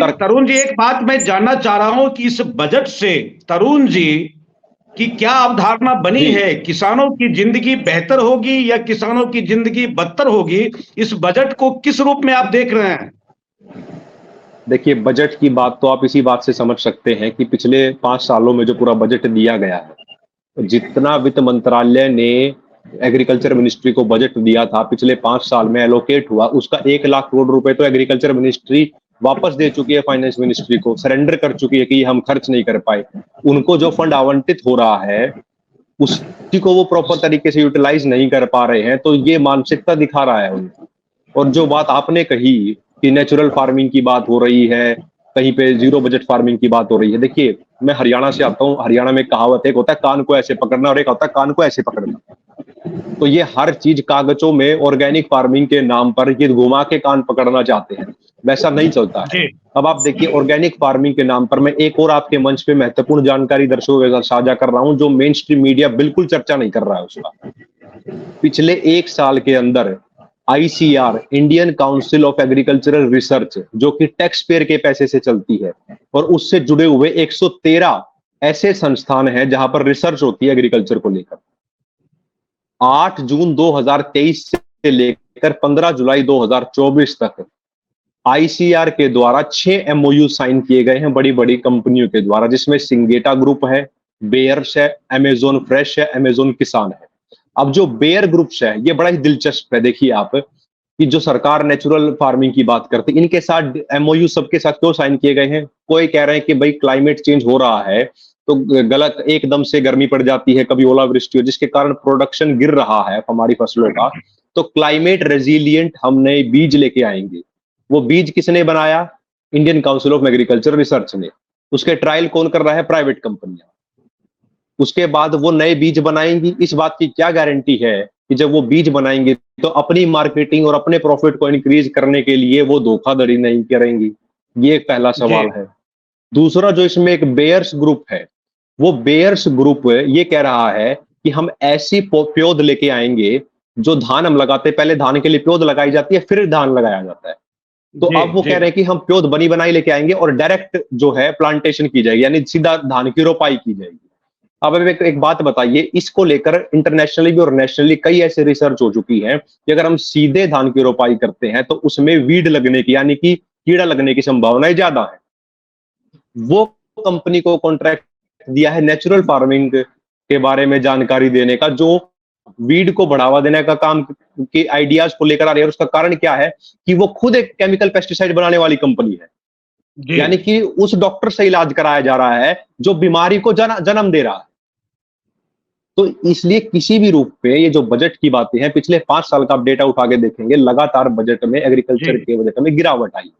तरुण जी, एक बात मैं जानना चाह रहा हूं कि इस बजट से तरुण जी की क्या अवधारणा बनी जी है? किसानों की जिंदगी बेहतर होगी या किसानों की जिंदगी बदतर होगी? इस बजट को किस रूप में आप देख रहे हैं? देखिए, बजट की बात तो आप इसी बात से समझ सकते हैं कि पिछले 5 सालों में जो पूरा बजट दिया गया है, जितना वित्त मंत्रालय ने एग्रीकल्चर मिनिस्ट्री को बजट दिया था पिछले 5 साल में एलोकेट हुआ, उसका 1 लाख करोड़ रुपए तो एग्रीकल्चर मिनिस्ट्री वापस दे चुकी है, फाइनेंस मिनिस्ट्री को सरेंडर कर चुकी है कि ये हम खर्च नहीं कर पाए। उनको जो फंड आवंटित हो रहा है उसी को वो प्रॉपर तरीके से यूटिलाइज नहीं कर पा रहे हैं, तो ये मानसिकता दिखा रहा है उनको। और जो बात आपने कही कि नेचुरल फार्मिंग की बात हो रही है, कहीं पे जीरो बजट फार्मिंग की बात हो रही है, देखिए मैं हरियाणा से आता हूँ। हरियाणा में कहावत एक होता है कान को ऐसे पकड़ना और एक होता है कान को ऐसे पकड़ना। तो ये हर चीज कागजों में ऑर्गेनिक फार्मिंग के नाम पर ये घुमा के कान पकड़ना चाहते हैं, वैसा नहीं चलता है। जी। अब आप देखिए, ऑर्गेनिक फार्मिंग के नाम पर मैं एक और आपके मंच पे महत्वपूर्ण जानकारी दर्शकों के साथ साझा कर रहा हूं, जो मेन स्ट्रीम मीडिया बिल्कुल चर्चा नहीं कर रहा है उसका। पिछले 1 साल के अंदर ICR, Indian council of agricultural research, जो कि टैक्स पेयर के पैसे से चलती है, और उससे जुड़े हुए 113 ऐसे संस्थान हैं जहां पर रिसर्च होती है एग्रीकल्चर को लेकर। 8 जून 2023 से लेकर 15 जुलाई 2024 तक आईसीआर के द्वारा 6 एमओयू साइन किए गए हैं बड़ी बड़ी कंपनियों के द्वारा, जिसमें सिंगेटा ग्रुप है, बेयर्स है, अमेजोन फ्रेश है, अमेजोन किसान है। अब जो बेयर ग्रुप्स है ये बड़ा ही दिलचस्प है। देखिए आप कि जो सरकार नेचुरल फार्मिंग की बात करती है, इनके साथ एमओयू सबके साथ क्यों साइन किए गए हैं? कोई कह रहे हैं कि भाई क्लाइमेट चेंज हो रहा है तो गलत एकदम से गर्मी पड़ जाती है, कभी ओलावृष्टि हो जिसके कारण प्रोडक्शन गिर रहा है हमारी फसलों का, तो क्लाइमेट रेजिलियंट हम नए बीज लेके आएंगे। वो बीज किसने बनाया? Indian council of agriculture research ने। उसके ट्रायल कौन कर रहा है? प्राइवेट कंपनियां। उसके बाद वो नए बीज बनाएंगी। इस बात की क्या गारंटी है कि जब वो बीज बनाएंगे तो अपनी मार्केटिंग और अपने प्रॉफिट को इंक्रीज करने के लिए वो धोखाधड़ी नहीं करेंगी? ये एक पहला जी। सवाल है। दूसरा, जो इसमें एक बेयर्स ग्रुप है, वो बेयर्स ग्रुप ये कह रहा है कि हम ऐसी प्योद लेके आएंगे, जो धान हम लगाते, पहले धान के लिए प्योद लगाई जाती है फिर धान लगाया जाता है, तो जी। अब वो जी। कह रहे हैं कि हम प्योद बनी बनाई लेके आएंगे और डायरेक्ट जो है प्लांटेशन की जाएगी, यानी सीधा धान की रोपाई की जाएगी। अब एक बात बताइए, इसको लेकर इंटरनेशनली भी और नेशनली कई ऐसे रिसर्च हो चुकी है कि अगर हम सीधे धान की रोपाई करते हैं तो उसमें वीड लगने की, यानी कि कीड़ा लगने की संभावनाएं ज्यादा है। वो कंपनी को कॉन्ट्रैक्ट दिया है नेचुरल फार्मिंग के बारे में जानकारी देने का, जो वीड को बढ़ावा देने का काम के आइडियाज को लेकर आ रही है। और उसका कारण क्या है कि वो खुद एक केमिकल पेस्टिसाइड बनाने वाली कंपनी है, जी। यानी कि उस डॉक्टर से इलाज कराया जा रहा है जो बीमारी को जन्म दे रहा है। तो इसलिए किसी भी रूप पे ये जो बजट की बातें हैं, पिछले 5 साल का आप डेटा उठा के देखेंगे, लगातार बजट में, जी। एग्रीकल्चर के बजट में गिरावट आई है।